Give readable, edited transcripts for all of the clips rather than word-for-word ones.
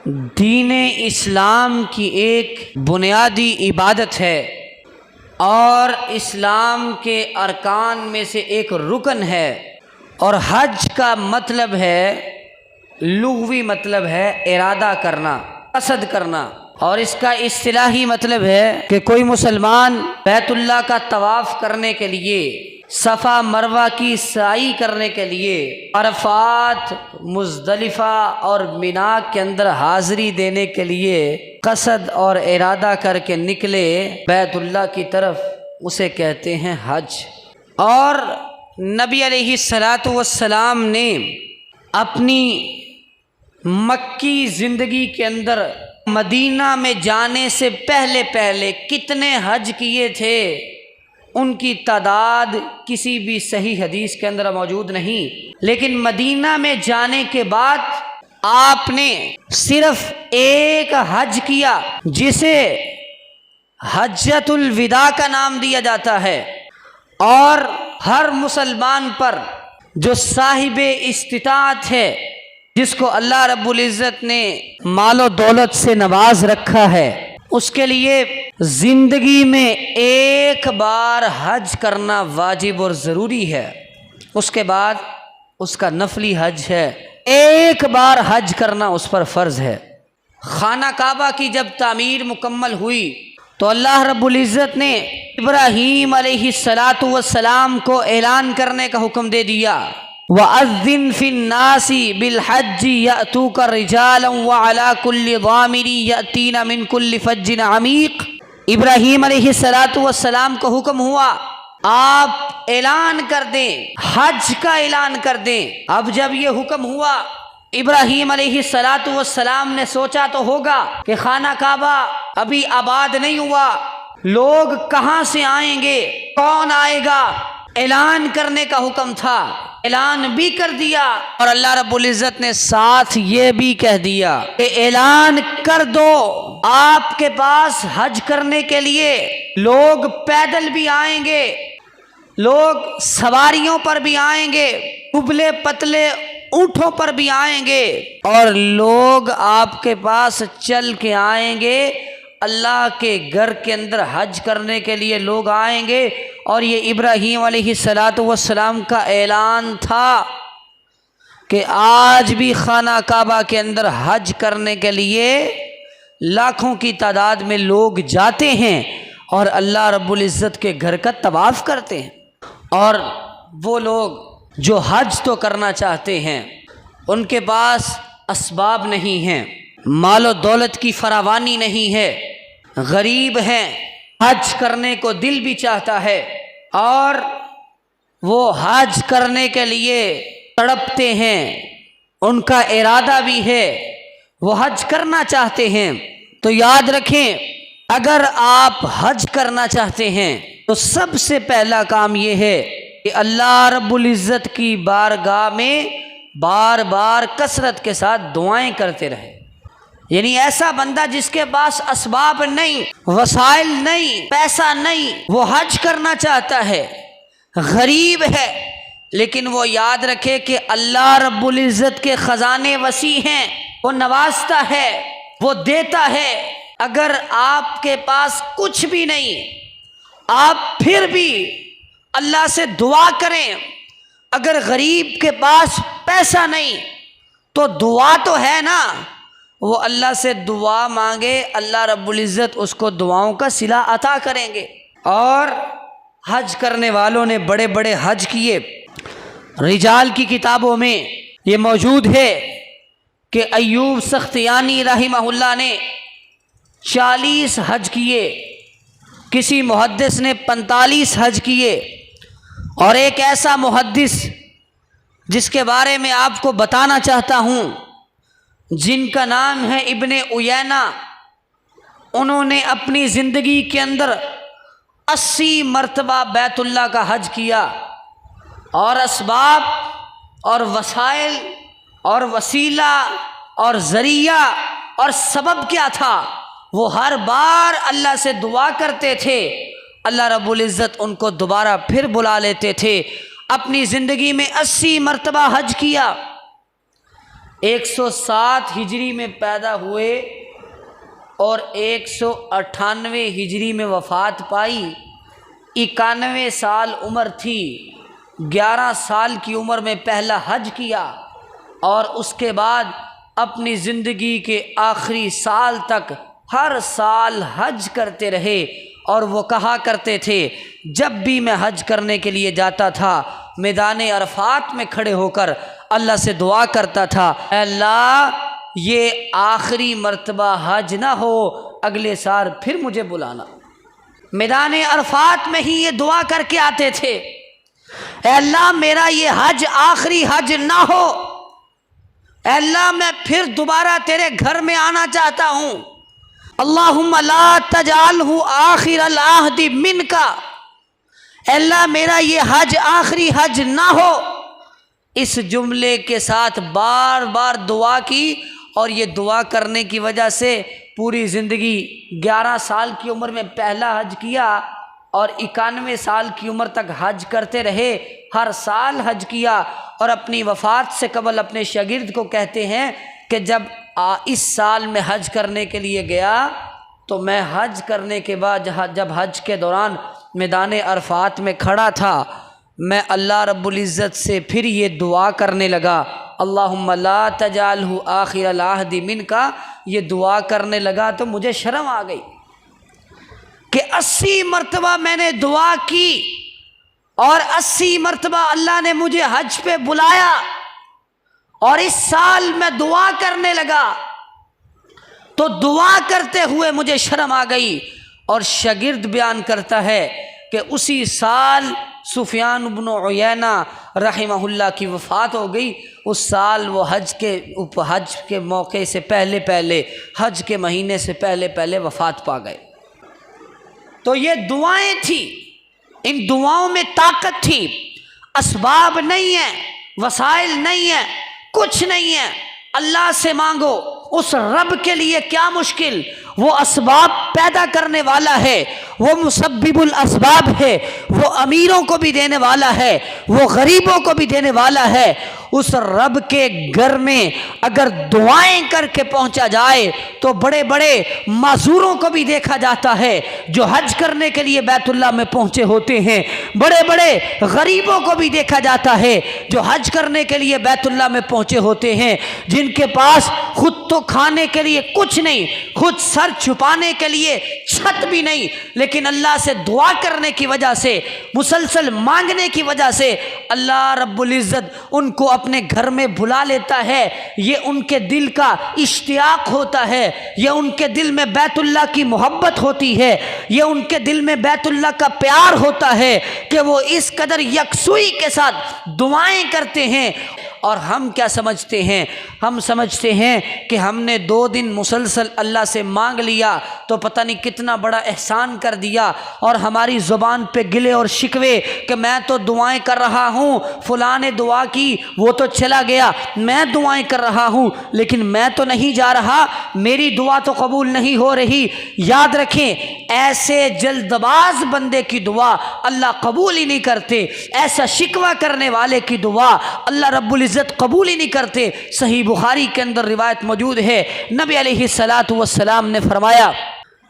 دین اسلام کی ایک بنیادی عبادت ہے اور اسلام کے ارکان میں سے ایک رکن ہے، اور حج کا مطلب ہے، لغوی مطلب ہے ارادہ کرنا، قصد کرنا، اور اس کا اصطلاحی مطلب ہے کہ کوئی مسلمان بیت اللہ کا طواف کرنے کے لیے، صفا مروہ کی سعی کرنے کے لیے، عرفات، مزدلفہ اور مینا کے اندر حاضری دینے کے لیے قصد اور ارادہ کر کے نکلے بیت اللہ کی طرف، اسے کہتے ہیں حج۔ اور نبی علیہ الصلاۃ والسلام نے اپنی مکی زندگی کے اندر مدینہ میں جانے سے پہلے کتنے حج کیے تھے، ان کی تعداد کسی بھی صحیح حدیث کے اندر موجود نہیں، لیکن مدینہ میں جانے کے بعد آپ نے صرف ایک حج کیا جسے حجۃ الوداع کا نام دیا جاتا ہے، اور ہر مسلمان پر جو صاحب استطاعت ہے، جس کو اللہ رب العزت نے مال و دولت سے نواز رکھا ہے، اس کے لیے زندگی میں ایک بار حج کرنا واجب اور ضروری ہے۔ اس کے بعد اس کا نفلی حج ہے، ایک بار حج کرنا اس پر فرض ہے۔ خانہ کعبہ کی جب تعمیر مکمل ہوئی تو اللہ رب العزت نے ابراہیم علیہ السلام کو اعلان کرنے کا حکم دے دیا، وَأَذِّن فِي النَّاسِ بِالْحَجِّ يَأْتُوكَ رِجَالًا وَعَلَى كُلِّ ضَامِرٍ يَأْتِينَ مِنْ كُلِّ فَجٍّ عَمِيقٍ۔ ابراہیم علیہ السلام کو حکم ہوا آپ اعلان کر دیں، حج کا اعلان کر دیں۔ اب جب یہ حکم ہوا، ابراہیم علیہ السلام نے سوچا تو ہوگا کہ خانہ کعبہ ابھی آباد نہیں ہوا، لوگ کہاں سے آئیں گے، کون آئے گا، اعلان کرنے کا حکم تھا، اعلان بھی کر دیا، اور اللہ رب العزت نے ساتھ یہ بھی کہہ دیا کہ اعلان کر دو آپ کے پاس حج کرنے کے لیے لوگ پیدل بھی آئیں گے، لوگ سواریوں پر بھی آئیں گے، دبلے پتلے اونٹوں پر بھی آئیں گے، اور لوگ آپ کے پاس چل کے آئیں گے، اللہ کے گھر کے اندر حج کرنے کے لیے لوگ آئیں گے۔ اور یہ ابراہیم علیہ السلام کا اعلان تھا کہ آج بھی خانہ کعبہ کے اندر حج کرنے کے لیے لاکھوں کی تعداد میں لوگ جاتے ہیں اور اللہ رب العزت کے گھر کا طواف کرتے ہیں۔ اور وہ لوگ جو حج تو کرنا چاہتے ہیں، ان کے پاس اسباب نہیں ہیں، مال و دولت کی فراوانی نہیں ہے، غریب ہیں، حج کرنے کو دل بھی چاہتا ہے، اور وہ حج کرنے کے لیے تڑپتے ہیں، ان کا ارادہ بھی ہے، وہ حج کرنا چاہتے ہیں۔ تو یاد رکھیں، اگر آپ حج کرنا چاہتے ہیں تو سب سے پہلا کام یہ ہے کہ اللہ رب العزت کی بارگاہ میں بار بار کثرت کے ساتھ دعائیں کرتے رہے۔ یعنی ایسا بندہ جس کے پاس اسباب نہیں، وسائل نہیں، پیسہ نہیں، وہ حج کرنا چاہتا ہے، غریب ہے، لیکن وہ یاد رکھے کہ اللہ رب العزت کے خزانے وسیع ہیں، وہ نوازتا ہے، وہ دیتا ہے۔ اگر آپ کے پاس کچھ بھی نہیں، آپ پھر بھی اللہ سے دعا کریں۔ اگر غریب کے پاس پیسہ نہیں تو دعا تو ہے نا، وہ اللہ سے دعا مانگے، اللہ رب العزت اس کو دعاؤں کا صلہ عطا کریں گے۔ اور حج کرنے والوں نے بڑے بڑے حج کیے، رجال کی کتابوں میں یہ موجود ہے کہ ایوب سختیانی رحمہ اللہ نے 40 حج کیے، کسی محدث نے 45 حج کیے، اور ایک ایسا محدث جس کے بارے میں آپ کو بتانا چاہتا ہوں، جن کا نام ہے ابن عیینہ، انہوں نے اپنی زندگی کے اندر 80 مرتبہ بیت اللہ کا حج کیا، اور اسباب اور وسائل اور وسیلہ اور ذریعہ اور سبب کیا تھا، وہ ہر بار اللہ سے دعا کرتے تھے، اللہ رب العزت ان کو دوبارہ پھر بلا لیتے تھے۔ اپنی زندگی میں 80 مرتبہ حج کیا، 107 ہجری میں پیدا ہوئے اور 198 ہجری میں وفات پائی۔ 91 سال عمر تھی۔ 11 سال کی عمر میں پہلا حج کیا اور اس کے بعد اپنی زندگی کے آخری سال تک ہر سال حج کرتے رہے۔ اور وہ کہا کرتے تھے جب بھی میں حج کرنے کے لیے جاتا تھا میدان عرفات میں کھڑے ہو کر اللہ سے دعا کرتا تھا، اے اللہ یہ آخری مرتبہ حج نہ ہو، اگلے سال پھر مجھے بلانا۔ میدان عرفات میں ہی یہ دعا کر کے آتے تھے، اے اللہ میرا یہ حج آخری حج نہ ہو، اے اللہ میں پھر دوبارہ تیرے گھر میں آنا چاہتا ہوں، اللہم لا تجعلہ آخر العہد منک، اے اللہ میرا یہ حج آخری حج نہ ہو۔ اس جملے کے ساتھ بار بار دعا کی اور یہ دعا کرنے کی وجہ سے پوری زندگی 11 سال کی عمر میں پہلا حج کیا اور 91 سال کی عمر تک حج کرتے رہے، ہر سال حج کیا، اور اپنی وفات سے قبل اپنے شاگرد کو کہتے ہیں کہ جب اس سال میں حج کرنے کے لیے گیا تو میں حج کرنے کے بعد جب حج کے دوران میدان عرفات میں کھڑا تھا میں اللہ رب العزت سے پھر یہ دعا کرنے لگا، اللہم لا تجعلہ آخر العہد منک، یہ دعا کرنے لگا تو مجھے شرم آ گئی کہ 80 مرتبہ میں نے دعا کی اور 80 مرتبہ اللہ نے مجھے حج پہ بلایا اور اس سال میں دعا کرنے لگا تو دعا کرتے ہوئے مجھے شرم آ گئی۔ اور شاگرد بیان کرتا ہے کہ اسی سال سفیان بن عیینہ رحمہ اللہ کی وفات ہو گئی۔ اس سال وہ حج کے موقع سے پہلے حج کے مہینے سے پہلے وفات پا گئے۔ تو یہ دعائیں تھیں، ان دعاؤں میں طاقت تھی، اسباب نہیں ہیں، وسائل نہیں ہیں، کچھ نہیں ہے، اللہ سے مانگو۔ اس رب کے لیے کیا مشکل، وہ اسباب پیدا کرنے والا ہے، وہ مسبب الاسباب ہے، وہ امیروں کو بھی دینے والا ہے، وہ غریبوں کو بھی دینے والا ہے۔ اس رب کے گھر میں اگر دعائیں کر کے پہنچا جائے تو بڑے بڑے معذوروں کو بھی دیکھا جاتا ہے جو حج کرنے کے لیے بیت اللہ میں پہنچے ہوتے ہیں، بڑے بڑے غریبوں کو بھی دیکھا جاتا ہے جو حج کرنے کے لیے بیت اللہ میں پہنچے ہوتے ہیں، جن کے پاس خود تو کھانے کے لیے کچھ نہیں، خود سر چھپانے کے لیے چھت بھی نہیں، لیکن اللہ سے دعا کرنے کی وجہ سے، مسلسل مانگنے کی وجہ سے اللہ رب العزت ان کو اپنے گھر میں بلا لیتا ہے۔ یہ ان کے دل کا اشتیاق ہوتا ہے، یہ ان کے دل میں بیت اللہ کی محبت ہوتی ہے، یہ ان کے دل میں بیت اللہ کا پیار ہوتا ہے کہ وہ اس قدر یکسوئی کے ساتھ دعائیں کرتے ہیں۔ اور ہم کیا سمجھتے ہیں؟ ہم سمجھتے ہیں کہ ہم نے 2 دن مسلسل اللہ سے مانگ لیا تو پتہ نہیں کتنا بڑا احسان کر دیا، اور ہماری زبان پہ گلے اور شکوے کہ میں تو دعائیں کر رہا ہوں، فلاں نے دعا کی وہ تو چلا گیا، میں دعائیں کر رہا ہوں لیکن میں تو نہیں جا رہا، میری دعا تو قبول نہیں ہو رہی۔ یاد رکھیں ایسے جلد باز بندے کی دعا اللہ قبول ہی نہیں کرتے، ایسا شکوہ کرنے والے کی دعا اللہ رب العزت قبول ہی نہیں کرتے۔ صحیح بخاری کے اندر روایت موجود ہے، نبی علیہ الصلوۃ والسلام نے فرمایا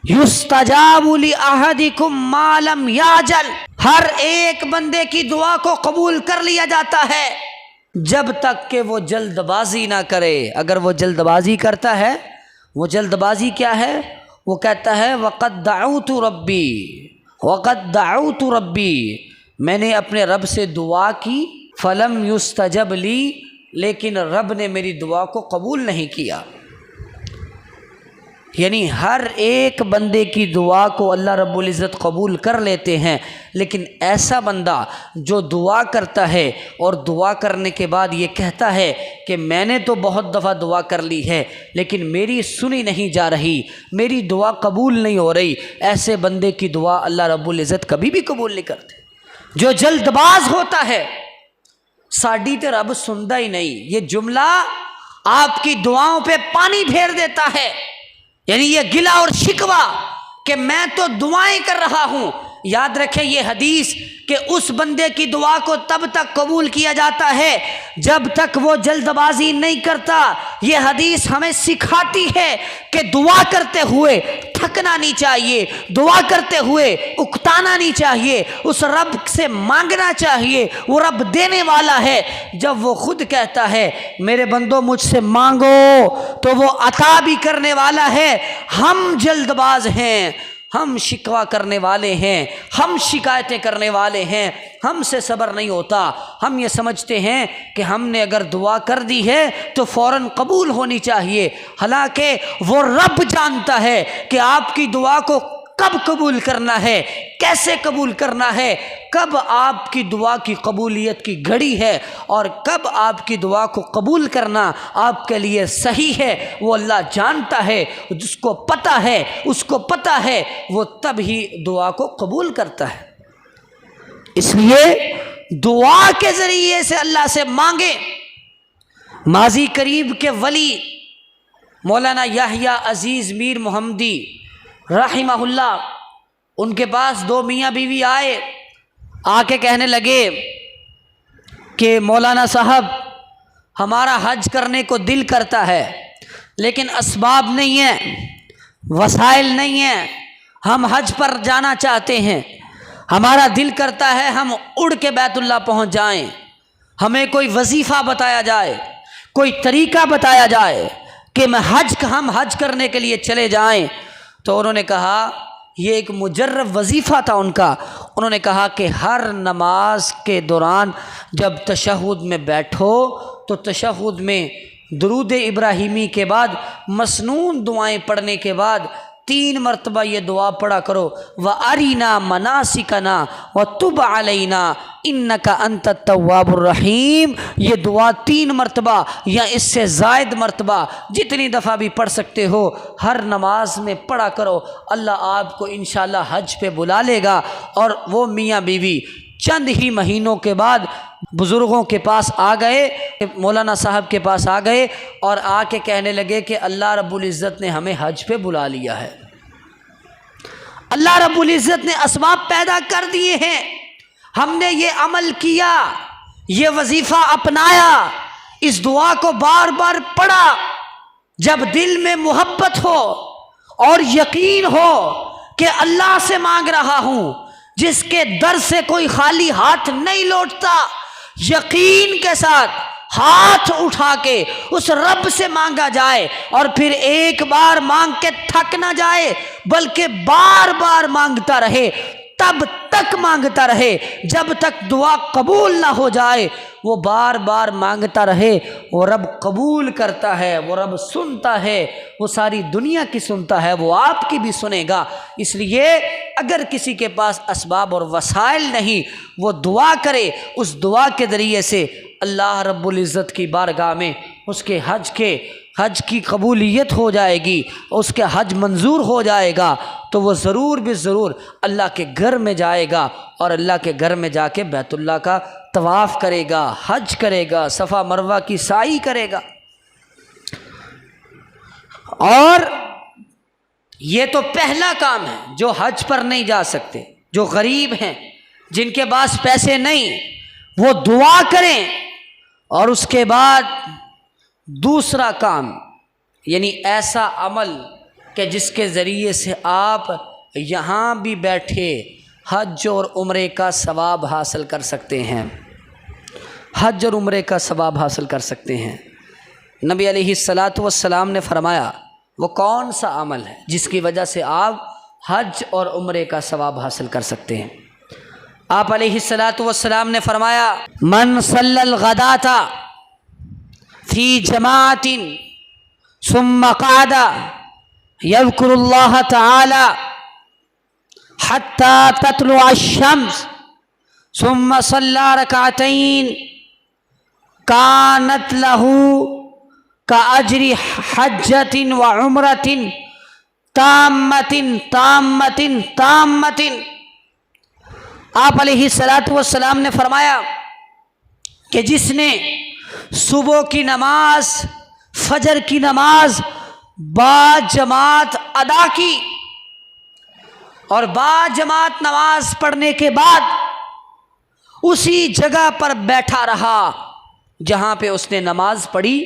یستجاب لأحدکم ما لم یعجل، ہر ایک بندے کی دعا کو قبول کر لیا جاتا ہے جب تک کہ وہ جلد بازی نہ کرے۔ اگر وہ جلد بازی کرتا ہے، وہ جلد بازی کیا ہے؟ وہ کہتا ہے وقد دعوت ربی، وقد دعوت ربی، میں نے اپنے رب سے دعا کی، فلم یستجب لی، لیکن رب نے میری دعا کو قبول نہیں کیا۔ یعنی ہر ایک بندے کی دعا کو اللہ رب العزت قبول کر لیتے ہیں، لیکن ایسا بندہ جو دعا کرتا ہے اور دعا کرنے کے بعد یہ کہتا ہے کہ میں نے تو بہت دفعہ دعا کر لی ہے لیکن میری سنی نہیں جا رہی، میری دعا قبول نہیں ہو رہی، ایسے بندے کی دعا اللہ رب العزت کبھی بھی قبول نہیں کرتے۔ جو جلد باز ہوتا ہے ساڈی تے رب سندا ہی نہیں، یہ جملہ آپ کی دعاؤں پہ پانی پھیر دیتا ہے۔ یعنی یہ گلہ اور شکوہ کہ میں تو دعائیں کر رہا ہوں یاد رکھیں یہ حدیث کہ اس بندے کی دعا کو تب تک قبول کیا جاتا ہے جب تک وہ جلد بازی نہیں کرتا۔ یہ حدیث ہمیں سکھاتی ہے کہ دعا کرتے ہوئے تھکنا نہیں چاہیے، دعا کرتے ہوئے اکتانا نہیں چاہیے، اس رب سے مانگنا چاہیے۔ وہ رب دینے والا ہے۔ جب وہ خود کہتا ہے میرے بندوں مجھ سے مانگو تو وہ عطا بھی کرنے والا ہے۔ ہم جلد باز ہیں، ہم شکوہ کرنے والے ہیں، ہم شکایتیں کرنے والے ہیں، ہم سے صبر نہیں ہوتا۔ ہم یہ سمجھتے ہیں کہ ہم نے اگر دعا کر دی ہے تو فوراً قبول ہونی چاہیے، حالانکہ وہ رب جانتا ہے کہ آپ کی دعا کو کب قبول کرنا ہے، کیسے قبول کرنا ہے، کب آپ کی دعا کی قبولیت کی گھڑی ہے اور کب آپ کی دعا کو قبول کرنا آپ کے لیے صحیح ہے، وہ اللہ جانتا ہے۔ جس کو پتہ ہے، اس کو پتہ ہے، وہ تب ہی دعا کو قبول کرتا ہے۔ اس لیے دعا کے ذریعے سے اللہ سے مانگیں۔ ماضی قریب کے ولی مولانا یحییٰ عزیز میر محمدی رحمہ اللہ، ان کے پاس دو میاں بیوی آئے، آ کے کہنے لگے کہ مولانا صاحب ہمارا حج کرنے کو دل کرتا ہے لیکن اسباب نہیں ہیں، وسائل نہیں ہیں، ہم حج پر جانا چاہتے ہیں، ہمارا دل کرتا ہے ہم اڑ کے بیت اللہ پہنچ جائیں، ہمیں کوئی وظیفہ بتایا جائے، کوئی طریقہ بتایا جائے کہ ہم حج کرنے کے لیے چلے جائیں۔ تو انہوں نے کہا، یہ ایک مجرب وظیفہ تھا ان کا، انہوں نے کہا کہ ہر نماز کے دوران جب تشہد میں بیٹھو تو تشہد میں درود ابراہیمی کے بعد مسنون دعائیں پڑھنے کے بعد 3 مرتبہ یہ دعا پڑھا کرو، وَأَرِنَا مَنَاسِكَنَا وَتُبْ عَلَيْنَا إِنَّكَ أَنْتَ التَّوَّابُ الرَّحِيمُ۔ یہ دعا 3 مرتبہ یا اس سے زائد مرتبہ جتنی دفعہ بھی پڑھ سکتے ہو ہر نماز میں پڑھا کرو، اللہ آپ کو انشاءاللہ حج پہ بلا لے گا۔ اور وہ میاں بیوی چند ہی مہینوں کے بعد بزرگوں کے پاس آ گئے، مولانا صاحب کے پاس آ گئے اور آ کے کہنے لگے کہ اللہ رب العزت نے ہمیں حج پہ بلا لیا ہے، اللہ رب العزت نے اسباب پیدا کر دیے ہیں، ہم نے یہ عمل کیا، یہ وظیفہ اپنایا، اس دعا کو بار بار پڑھا۔ جب دل میں محبت ہو اور یقین ہو کہ اللہ سے مانگ رہا ہوں جس کے در سے کوئی خالی ہاتھ نہیں لوٹتا، یقین کے ساتھ ہاتھ اٹھا کے اس رب سے مانگا جائے اور پھر ایک بار مانگ کے تھک نہ جائے بلکہ بار بار مانگتا رہے، تب تک مانگتا رہے جب تک دعا قبول نہ ہو جائے، وہ بار بار مانگتا رہے، وہ رب قبول کرتا ہے، وہ رب سنتا ہے، وہ ساری دنیا کی سنتا ہے، وہ آپ کی بھی سنے گا۔ اس لیے اگر کسی کے پاس اسباب اور وسائل نہیں، وہ دعا کرے، اس دعا کے ذریعے سے اللہ رب العزت کی بارگاہ میں اس کے حج کی قبولیت ہو جائے گی، اس کے حج منظور ہو جائے گا، تو وہ ضرور بھی ضرور اللہ کے گھر میں جائے گا اور اللہ کے گھر میں جا کے بیت اللہ کا طواف کرے گا، حج کرے گا، صفا مروہ کی سعی کرے گا۔ اور یہ تو پہلا کام ہے، جو حج پر نہیں جا سکتے، جو غریب ہیں، جن کے پاس پیسے نہیں، وہ دعا کریں۔ اور اس کے بعد دوسرا کام، یعنی ایسا عمل کہ جس کے ذریعے سے آپ یہاں بھی بیٹھے حج اور عمرے کا ثواب حاصل کر سکتے ہیں، حج اور عمرے کا ثواب حاصل کر سکتے ہیں۔ نبی علیہ الصلاۃ والسلام نے فرمایا وہ کون سا عمل ہے جس کی وجہ سے آپ حج اور عمرے کا ثواب حاصل کر سکتے ہیں؟ آپ علیہ الصلاۃ والسلام نے فرمایا من صلی الغداۃ فی جماعۃ ثم قعد یذکر اللہ تعالی حتی تطلع الشمس ثم صلی رکعتین کانت لہ کأجر حجۃ وعمرۃ تامۃ تامۃ تامۃ۔ آپ علیہ الصلاۃ والسلام نے فرمایا کہ جس نے صبح کی نماز، فجر کی نماز با جماعت ادا کی اور باجماعت نماز پڑھنے کے بعد اسی جگہ پر بیٹھا رہا جہاں پہ اس نے نماز پڑھی،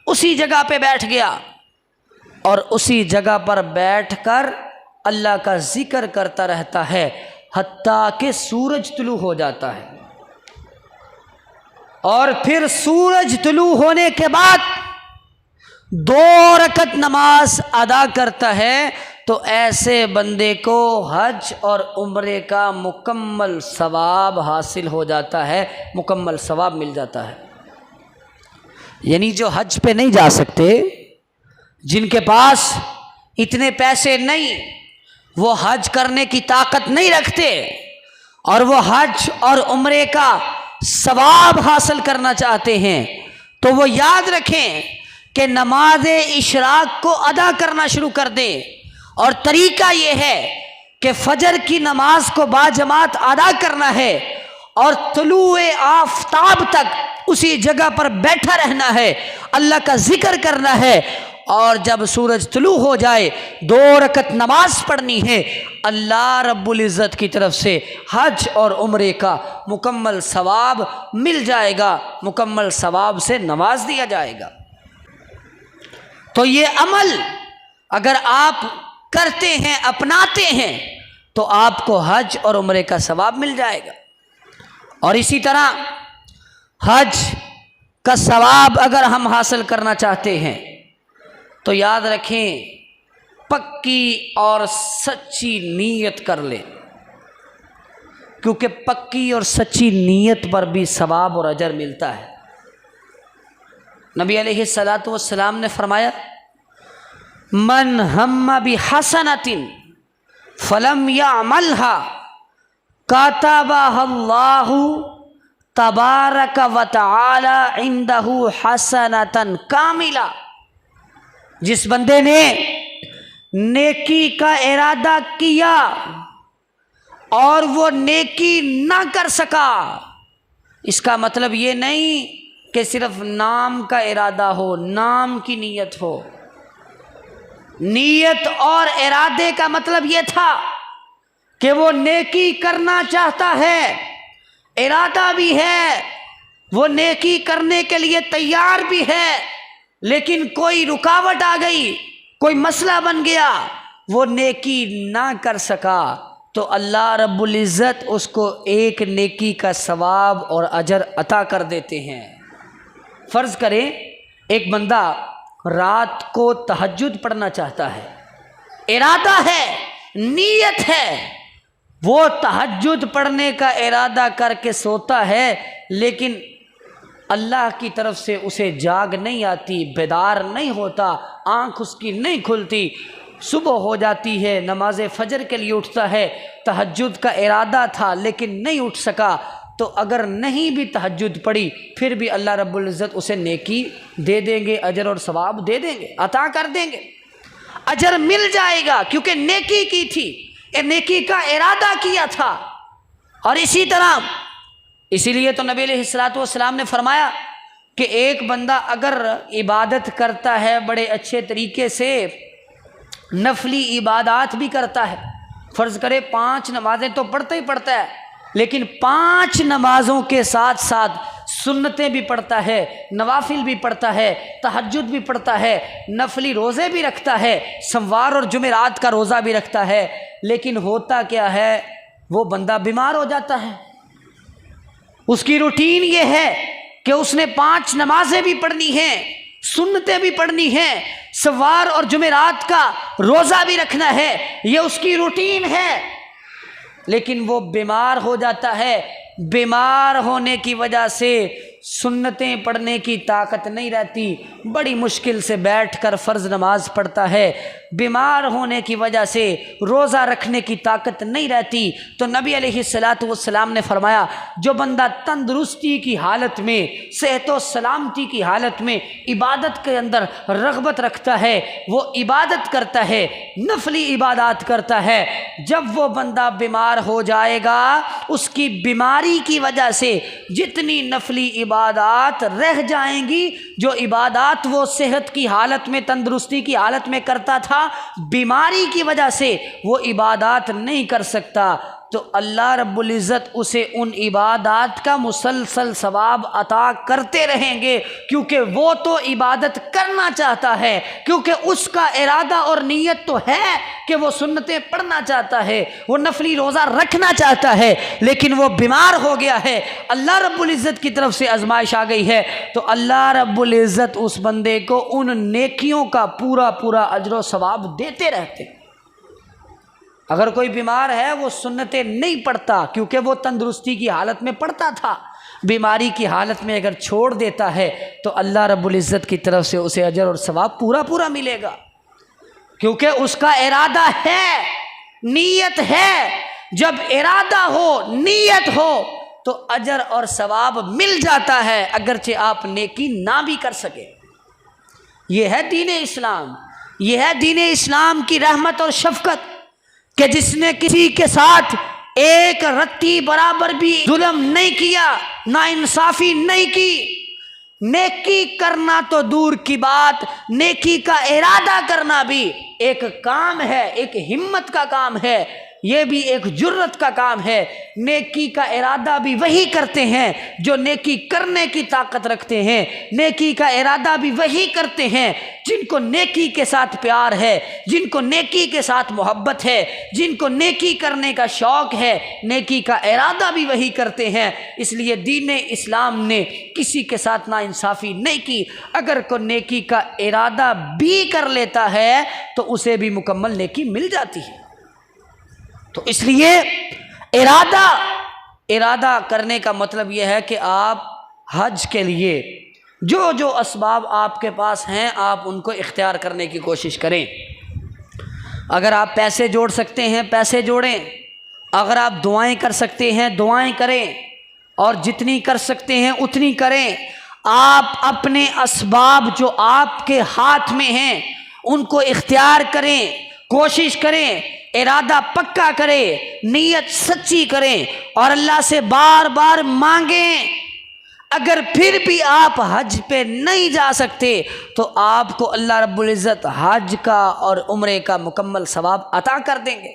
اسی جگہ پہ بیٹھ گیا اور اسی جگہ پر بیٹھ کر اللہ کا ذکر کرتا رہتا ہے حتیٰ کہ سورج طلوع ہو جاتا ہے، اور پھر سورج طلوع ہونے کے بعد 2 رکعت نماز ادا کرتا ہے، تو ایسے بندے کو حج اور عمرے کا مکمل ثواب حاصل ہو جاتا ہے، مکمل ثواب مل جاتا ہے۔ یعنی جو حج پہ نہیں جا سکتے، جن کے پاس اتنے پیسے نہیں، وہ حج کرنے کی طاقت نہیں رکھتے اور وہ حج اور عمرے کا ثواب حاصل کرنا چاہتے ہیں، تو وہ یاد رکھیں کہ نماز اشراق کو ادا کرنا شروع کر دیں۔ اور طریقہ یہ ہے کہ فجر کی نماز کو باجماعت ادا کرنا ہے اور طلوع آفتاب تک اسی جگہ پر بیٹھا رہنا ہے، اللہ کا ذکر کرنا ہے، اور جب سورج طلوع ہو جائے 2 رکعت نماز پڑھنی ہے۔ اللہ رب العزت کی طرف سے حج اور عمرے کا مکمل ثواب مل جائے گا، مکمل ثواب سے نواز دیا جائے گا۔ تو یہ عمل اگر آپ کرتے ہیں، اپناتے ہیں، تو آپ کو حج اور عمرے کا ثواب مل جائے گا۔ اور اسی طرح حج کا ثواب اگر ہم حاصل کرنا چاہتے ہیں تو یاد رکھیں پکی اور سچی نیت کر لیں، کیونکہ پکی اور سچی نیت پر بھی ثواب اور اجر ملتا ہے۔ نبی علیہ الصلاۃ والسلام نے فرمایا من ہم بحسنۃ فلم یعملها کاتبها اللہ تبارک و تعالی عنده حسنۃ کاملہ۔ جس بندے نے نیکی کا ارادہ کیا اور وہ نیکی نہ کر سکا، اس کا مطلب یہ نہیں کہ صرف نام کا ارادہ ہو، نام کی نیت ہو۔ نیت اور ارادے کا مطلب یہ تھا کہ وہ نیکی کرنا چاہتا ہے، ارادہ بھی ہے، وہ نیکی کرنے کے لیے تیار بھی ہے، لیکن کوئی رکاوٹ آ گئی، کوئی مسئلہ بن گیا، وہ نیکی نہ کر سکا، تو اللہ رب العزت اس کو ایک نیکی کا ثواب اور اجر عطا کر دیتے ہیں۔ فرض کریں ایک بندہ رات کو تہجد پڑھنا چاہتا ہے، ارادہ ہے، نیت ہے، وہ تہجد پڑھنے کا ارادہ کر کے سوتا ہے، لیکن اللہ کی طرف سے اسے جاگ نہیں آتی، بیدار نہیں ہوتا، آنکھ اس کی نہیں کھلتی، صبح ہو جاتی ہے، نماز فجر کے لیے اٹھتا ہے، تہجد کا ارادہ تھا لیکن نہیں اٹھ سکا، تو اگر نہیں بھی تہجد پڑھی پھر بھی اللہ رب العزت اسے نیکی دے دیں گے، اجر اور ثواب دے دیں گے، عطا کر دیں گے، اجر مل جائے گا، کیونکہ نیکی کی تھی، نیکی کا ارادہ کیا تھا۔ اور اسی طرح اسی لیے تو نبی علیہ الصلوۃ والسلام نے فرمایا کہ ایک بندہ اگر عبادت کرتا ہے بڑے اچھے طریقے سے، نفلی عبادات بھی کرتا ہے، فرض کرے 5 نمازیں تو پڑھتا ہی پڑھتا ہے، لیکن 5 نمازوں کے ساتھ ساتھ سنتیں بھی پڑھتا ہے، نوافل بھی پڑھتا ہے، تہجد بھی پڑھتا ہے، نفلی روزے بھی رکھتا ہے، سوموار اور جمعرات کا روزہ بھی رکھتا ہے، لیکن ہوتا کیا ہے، وہ بندہ بیمار ہو جاتا ہے۔ اس کی روٹین یہ ہے کہ اس نے 5 نمازیں بھی پڑھنی ہیں، سنتیں بھی پڑھنی ہیں، سوار اور جمعرات کا روزہ بھی رکھنا ہے، یہ اس کی روٹین ہے، لیکن وہ بیمار ہو جاتا ہے، بیمار ہونے کی وجہ سے سنتیں پڑھنے کی طاقت نہیں رہتی، بڑی مشکل سے بیٹھ کر فرض نماز پڑھتا ہے، بیمار ہونے کی وجہ سے روزہ رکھنے کی طاقت نہیں رہتی، تو نبی علیہ الصلوۃ والسلام نے فرمایا جو بندہ تندرستی کی حالت میں، صحت و سلامتی کی حالت میں عبادت کے اندر رغبت رکھتا ہے، وہ عبادت کرتا ہے، نفلی عبادات کرتا ہے، جب وہ بندہ بیمار ہو جائے گا، اس کی بیماری کی وجہ سے جتنی نفلی عبادات رہ جائیں گی جو عبادات وہ صحت کی حالت میں، تندرستی کی حالت میں کرتا تھا، بیماری کی وجہ سے وہ عبادات نہیں کر سکتا، تو اللہ رب العزت اسے ان عبادات کا مسلسل ثواب عطا کرتے رہیں گے، کیونکہ وہ تو عبادت کرنا چاہتا ہے، کیونکہ اس کا ارادہ اور نیت تو ہے کہ وہ سنتیں پڑھنا چاہتا ہے، وہ نفلی روزہ رکھنا چاہتا ہے، لیکن وہ بیمار ہو گیا ہے، اللہ رب العزت کی طرف سے آزمائش آ گئی ہے، تو اللہ رب العزت اس بندے کو ان نیکیوں کا پورا پورا اجر و ثواب دیتے رہتے ہیں۔ اگر کوئی بیمار ہے وہ سنتیں نہیں پڑھتا کیونکہ وہ تندرستی کی حالت میں پڑھتا تھا، بیماری کی حالت میں اگر چھوڑ دیتا ہے تو اللہ رب العزت کی طرف سے اسے اجر اور ثواب پورا پورا ملے گا، کیونکہ اس کا ارادہ ہے، نیت ہے۔ جب ارادہ ہو، نیت ہو تو اجر اور ثواب مل جاتا ہے، اگرچہ آپ نیکی نہ بھی کر سکے۔ یہ ہے دین اسلام، یہ ہے دین اسلام کی رحمت اور شفقت، کہ جس نے کسی کے ساتھ ایک رتی برابر بھی ظلم نہیں کیا، ناانصافی نہیں کی۔ نیکی کرنا تو دور کی بات، نیکی کا ارادہ کرنا بھی ایک کام ہے، ایک ہمت کا کام ہے، یہ بھی ایک جرت کا کام ہے۔ نیکی کا ارادہ بھی وہی کرتے ہیں جو نیکی کرنے کی طاقت رکھتے ہیں، نیکی کا ارادہ بھی وہی کرتے ہیں جن کو نیکی کے ساتھ پیار ہے، جن کو نیکی کے ساتھ محبت ہے، جن کو نیکی کرنے کا شوق ہے، نیکی کا ارادہ بھی وہی کرتے ہیں۔ اس لیے دین اسلام نے کسی کے ساتھ ناانصافی نہیں کی۔ اگر کوئی نیکی کا ارادہ بھی کر لیتا ہے تو اسے بھی مکمل نیکی مل جاتی ہے۔ تو اس لیے ارادہ کرنے کا مطلب یہ ہے کہ آپ حج کے لیے جو جو اسباب آپ کے پاس ہیں آپ ان کو اختیار کرنے کی کوشش کریں۔ اگر آپ پیسے جوڑ سکتے ہیں پیسے جوڑیں، اگر آپ دعائیں کر سکتے ہیں دعائیں کریں، اور جتنی کر سکتے ہیں اتنی کریں۔ آپ اپنے اسباب جو آپ کے ہاتھ میں ہیں ان کو اختیار کریں، کوشش کریں، ارادہ پکا کریں، نیت سچی کریں، اور اللہ سے بار بار مانگیں۔ اگر پھر بھی آپ حج پہ نہیں جا سکتے تو آپ کو اللہ رب العزت حج کا اور عمرے کا مکمل ثواب عطا کر دیں گے۔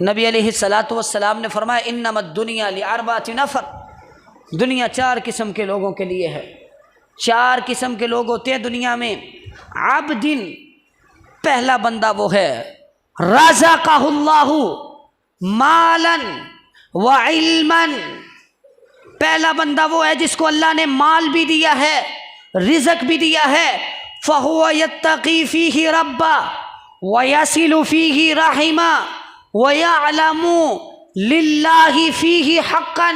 نبی علیہ الصلاۃ والسلام نے فرمایا انما الدنیا لاربعۃ نفر، دنیا 4 قسم کے لوگوں کے لیے ہے۔ 4 قسم کے لوگ ہوتے ہیں دنیا میں۔ عبد، پہلا بندہ وہ ہے رزقہ اللہ مالا وعلما، پہلا بندہ وہ ہے جس کو اللہ نے مال بھی دیا ہے، رزق بھی دیا ہے، فہو یتقی فیہ ربا ویصل فیہ رحما ویعلم للہ فیہ حقا،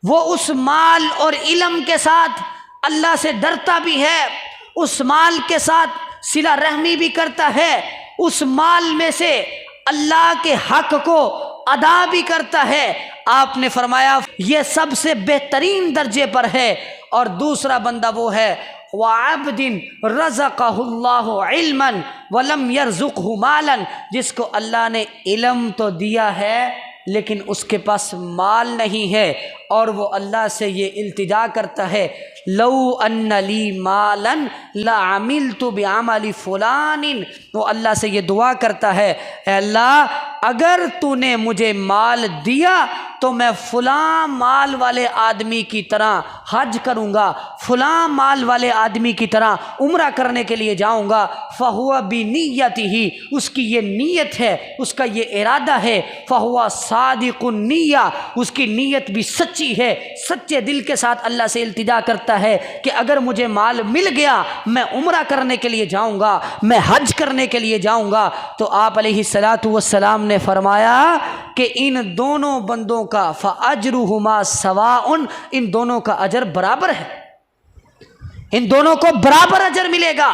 وہ اس مال اور علم کے ساتھ اللہ سے ڈرتا بھی ہے، اس مال کے ساتھ صلہ رحمی بھی کرتا ہے، اس مال میں سے اللہ کے حق کو ادا بھی کرتا ہے۔ آپ نے فرمایا یہ سب سے بہترین درجے پر ہے۔ اور دوسرا بندہ وہ ہے وَعَبْدٍ رَزَقَهُ اللَّهُ عِلْمًا وَلَمْ يَرْزُقْهُ مَالًا، جس کو اللہ نے علم تو دیا ہے لیکن اس کے پاس مال نہیں ہے، اور وہ اللہ سے یہ التجا کرتا ہے لو ان لی مالا لعملت بعمل فلان، وہ اللہ سے یہ دعا کرتا ہے اے اللہ اگر تو نے مجھے مال دیا تو میں فلاں مال والے آدمی کی طرح حج کروں گا، فلاں مال والے آدمی کی طرح عمرہ کرنے کے لیے جاؤں گا، فہو بنیتہ، اس کی یہ نیت ہے، اس کا یہ ارادہ ہے، فہو صادق النیہ، اس کی نیت بھی سچی ہے، سچے دل کے ساتھ اللہ سے التجا کرتا ہے کہ اگر مجھے مال مل گیا میں عمرہ کرنے کے لیے جاؤں گا، میں حج کرنے کے لیے جاؤں گا۔ تو آپ علیہ الصلاۃ والسلام نے فرمایا کہ ان دونوں بندوں کا فاجرہما سواء، ان دونوں کا اجر برابر ہے، ان دونوں کو برابر اجر ملے گا،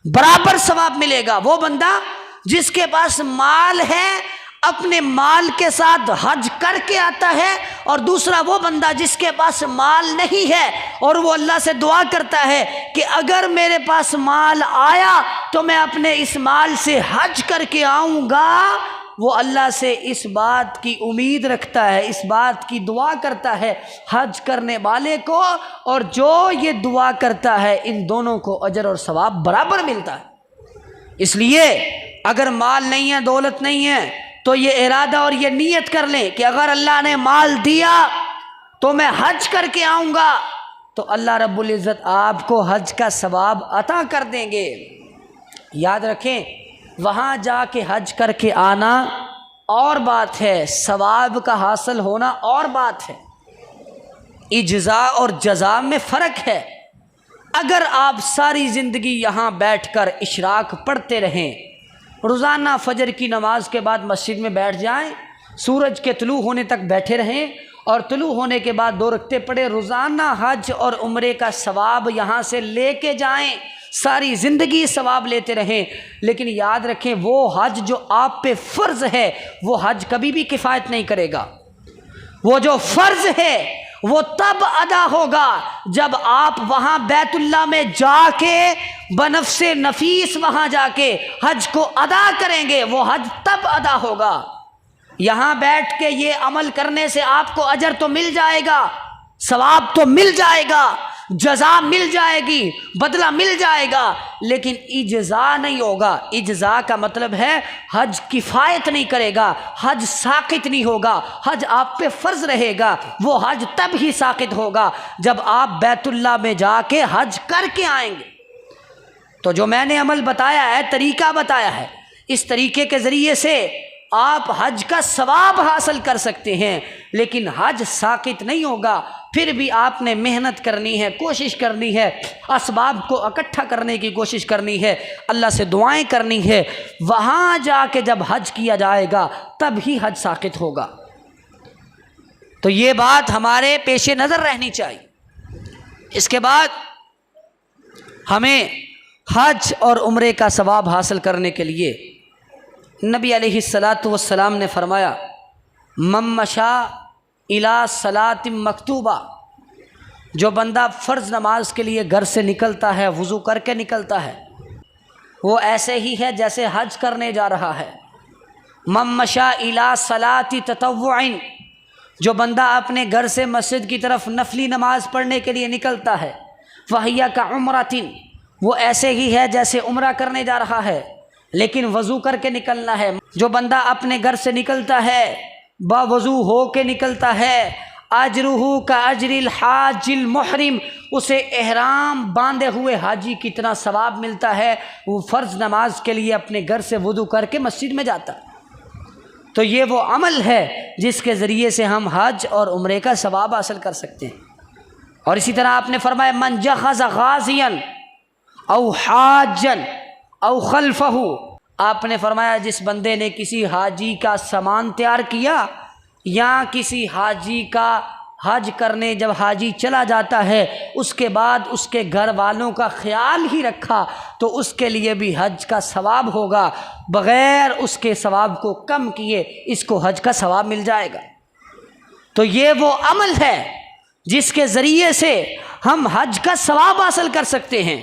برابر ثواب ملے گا۔ وہ بندہ جس کے پاس مال ہے اپنے مال کے ساتھ حج کر کے آتا ہے، اور دوسرا وہ بندہ جس کے پاس مال نہیں ہے اور وہ اللہ سے دعا کرتا ہے کہ اگر میرے پاس مال آیا تو میں اپنے اس مال سے حج کر کے آؤں گا، وہ اللہ سے اس بات کی امید رکھتا ہے، اس بات کی دعا کرتا ہے حج کرنے والے کو اور جو یہ دعا کرتا ہے، ان دونوں کو اجر اور ثواب برابر ملتا ہے۔ اس لیے اگر مال نہیں ہے، دولت نہیں ہے، تو یہ ارادہ اور یہ نیت کر لیں کہ اگر اللہ نے مال دیا تو میں حج کر کے آؤں گا، تو اللہ رب العزت آپ کو حج کا ثواب عطا کر دیں گے۔ یاد رکھیں، وہاں جا کے حج کر کے آنا اور بات ہے، ثواب کا حاصل ہونا اور بات ہے۔ اجزاء اور جزا میں فرق ہے۔ اگر آپ ساری زندگی یہاں بیٹھ کر اشراق پڑھتے رہیں، روزانہ فجر کی نماز کے بعد مسجد میں بیٹھ جائیں، سورج کے طلوع ہونے تک بیٹھے رہیں اور طلوع ہونے کے بعد 2 رکعتیں پڑھیں، روزانہ حج اور عمرے کا ثواب یہاں سے لے کے جائیں، ساری زندگی ثواب لیتے رہیں، لیکن یاد رکھیں وہ حج جو آپ پہ فرض ہے وہ حج کبھی بھی کفایت نہیں کرے گا۔ وہ جو فرض ہے وہ تب ادا ہوگا جب آپ وہاں بیت اللہ میں جا کے بنفس نفیس وہاں جا کے حج کو ادا کریں گے، وہ حج تب ادا ہوگا۔ یہاں بیٹھ کے یہ عمل کرنے سے آپ کو اجر تو مل جائے گا، ثواب تو مل جائے گا، جزا مل جائے گی، بدلہ مل جائے گا، لیکن اجزا نہیں ہوگا۔ اجزا کا مطلب ہے حج کفایت نہیں کرے گا، حج ساقط نہیں ہوگا، حج آپ پہ فرض رہے گا۔ وہ حج تب ہی ساقط ہوگا جب آپ بیت اللہ میں جا کے حج کر کے آئیں گے۔ تو جو میں نے عمل بتایا ہے، طریقہ بتایا ہے، اس طریقے کے ذریعے سے آپ حج کا ثواب حاصل کر سکتے ہیں، لیکن حج ساقط نہیں ہوگا۔ پھر بھی آپ نے محنت کرنی ہے، کوشش کرنی ہے، اسباب کو اکٹھا کرنے کی کوشش کرنی ہے، اللہ سے دعائیں کرنی ہے۔ وہاں جا کے جب حج کیا جائے گا تب ہی حج ساقط ہوگا۔ تو یہ بات ہمارے پیش نظر رہنی چاہیے۔ اس کے بعد ہمیں حج اور عمرے کا ثواب حاصل کرنے کے لیے نبی علیہ الصلاۃ والسلام نے فرمایا، من مشى الی صلاۃ مکتوبہ، جو بندہ فرض نماز کے لیے گھر سے نکلتا ہے، وضو کر کے نکلتا ہے، وہ ایسے ہی ہے جیسے حج کرنے جا رہا ہے۔ من مشى الی صلاۃ تطوع، جو بندہ اپنے گھر سے مسجد کی طرف نفلی نماز پڑھنے کے لیے نکلتا ہے، فہی کعمرۃ، وہ ایسے ہی ہے جیسے عمرہ کرنے جا رہا ہے لیکن وضو کر کے نکلنا ہے۔ جو بندہ اپنے گھر سے نکلتا ہے، باوضو ہو کے نکلتا ہے، اجرہ کاجر الحاج المحرم، اسے احرام باندھے ہوئے حاجی کتنا ثواب ملتا ہے، وہ فرض نماز کے لیے اپنے گھر سے وضو کر کے مسجد میں جاتا ہے۔ تو یہ وہ عمل ہے جس کے ذریعے سے ہم حج اور عمرے کا ثواب حاصل کر سکتے ہیں۔ اور اسی طرح آپ نے فرمایا، من جہز غازیا او حاجا او خلفہ، آپ نے فرمایا جس بندے نے کسی حاجی کا سامان تیار کیا یا کسی حاجی کا حج کرنے جب حاجی چلا جاتا ہے اس کے بعد اس کے گھر والوں کا خیال ہی رکھا، تو اس کے لیے بھی حج کا ثواب ہوگا، بغیر اس کے ثواب کو کم کیے اس کو حج کا ثواب مل جائے گا۔ تو یہ وہ عمل ہے جس کے ذریعے سے ہم حج کا ثواب حاصل کر سکتے ہیں۔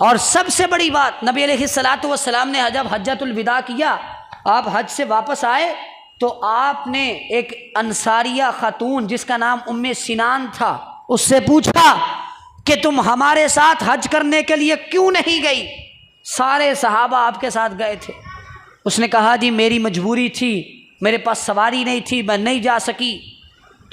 اور سب سے بڑی بات، نبی علیہ الصلاۃ والسلام نے جب حجۃ الوداع کیا، آپ حج سے واپس آئے تو آپ نے ایک انصاریہ خاتون جس کا نام ام سنان تھا، اس سے پوچھا کہ تم ہمارے ساتھ حج کرنے کے لیے کیوں نہیں گئی؟ سارے صحابہ آپ کے ساتھ گئے تھے۔ اس نے کہا جی میری مجبوری تھی، میرے پاس سواری نہیں تھی، میں نہیں جا سکی۔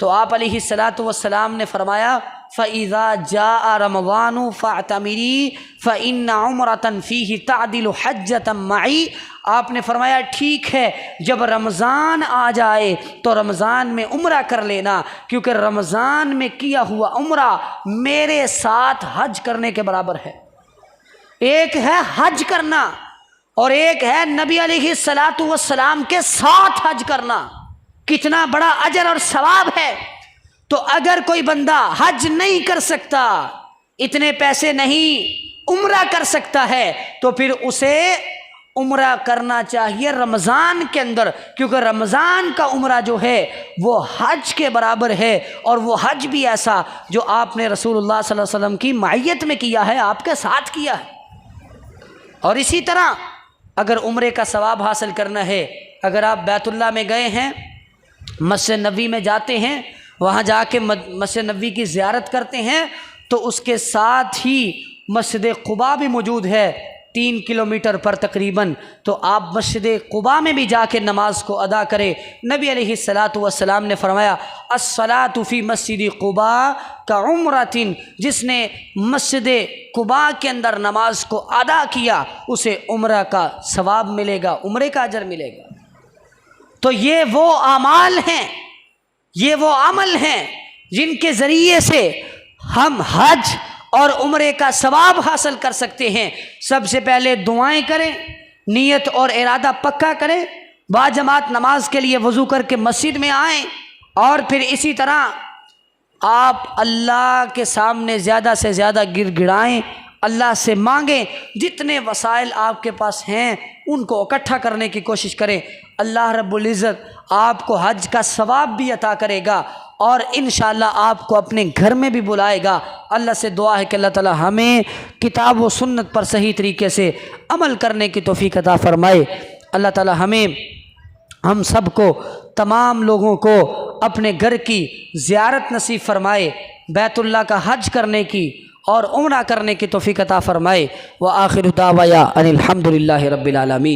تو آپ علیہ الصلاۃ والسلام نے فرمایا، فَإِذَا جَاءَ رَمَضَانُ فَاعْتَمِرِي فَإِنَّ عُمْرَةً فِيهِ تَعْدِلُ حَجَّةً مَعِي، آپ نے فرمایا ٹھیک ہے جب رمضان آ جائے تو رمضان میں عمرہ کر لینا، کیونکہ رمضان میں کیا ہوا عمرہ میرے ساتھ حج کرنے کے برابر ہے۔ ایک ہے حج کرنا اور ایک ہے نبی علیہ الصلاۃ والسلام کے ساتھ حج کرنا، کتنا بڑا اجر اور ثواب ہے۔ تو اگر کوئی بندہ حج نہیں کر سکتا، اتنے پیسے نہیں عمرہ کر سکتا ہے، تو پھر اسے عمرہ کرنا چاہیے رمضان کے اندر، کیونکہ رمضان کا عمرہ جو ہے وہ حج کے برابر ہے، اور وہ حج بھی ایسا جو آپ نے رسول اللہ صلی اللہ علیہ وسلم کی معیت میں کیا ہے، آپ کے ساتھ کیا ہے۔ اور اسی طرح اگر عمرے کا ثواب حاصل کرنا ہے، اگر آپ بیت اللہ میں گئے ہیں، مسجد نبوی میں جاتے ہیں، وہاں جا کے مسجد نبوی کی زیارت کرتے ہیں، تو اس کے ساتھ ہی مسجد قباء بھی موجود ہے 3 کلومیٹر پر تقریباً، تو آپ مسجد قباء میں بھی جا کے نماز کو ادا کریں۔ نبی علیہ الصلاۃ والسلام نے فرمایا الصلاۃ فی مسجد قباء کعمرۃ، جس نے مسجد قباء کے اندر نماز کو ادا کیا اسے عمرہ کا ثواب ملے گا، عمرے کا اجر ملے گا۔ تو یہ وہ اعمال ہیں، یہ وہ عمل ہیں جن کے ذریعے سے ہم حج اور عمرے کا ثواب حاصل کر سکتے ہیں۔ سب سے پہلے دعائیں کریں، نیت اور ارادہ پکا کریں، باجماعت نماز کے لیے وضو کر کے مسجد میں آئیں، اور پھر اسی طرح آپ اللہ کے سامنے زیادہ سے زیادہ گر گڑائیں، اللہ سے مانگیں، جتنے وسائل آپ کے پاس ہیں ان کو اکٹھا کرنے کی کوشش کریں۔ اللہ رب العزت آپ کو حج کا ثواب بھی عطا کرے گا، اور انشاءاللہ آپ کو اپنے گھر میں بھی بلائے گا۔ اللہ سے دعا ہے کہ اللہ تعالی ہمیں کتاب و سنت پر صحیح طریقے سے عمل کرنے کی توفیق عطا فرمائے۔ اللہ تعالی ہم سب کو، تمام لوگوں کو اپنے گھر کی زیارت نصیب فرمائے، بیت اللہ کا حج کرنے کی اور عمرہ کرنے کی توفیق عطا فرمائے۔ وآخر دعوانا ان الحمد للہ رب العالمین۔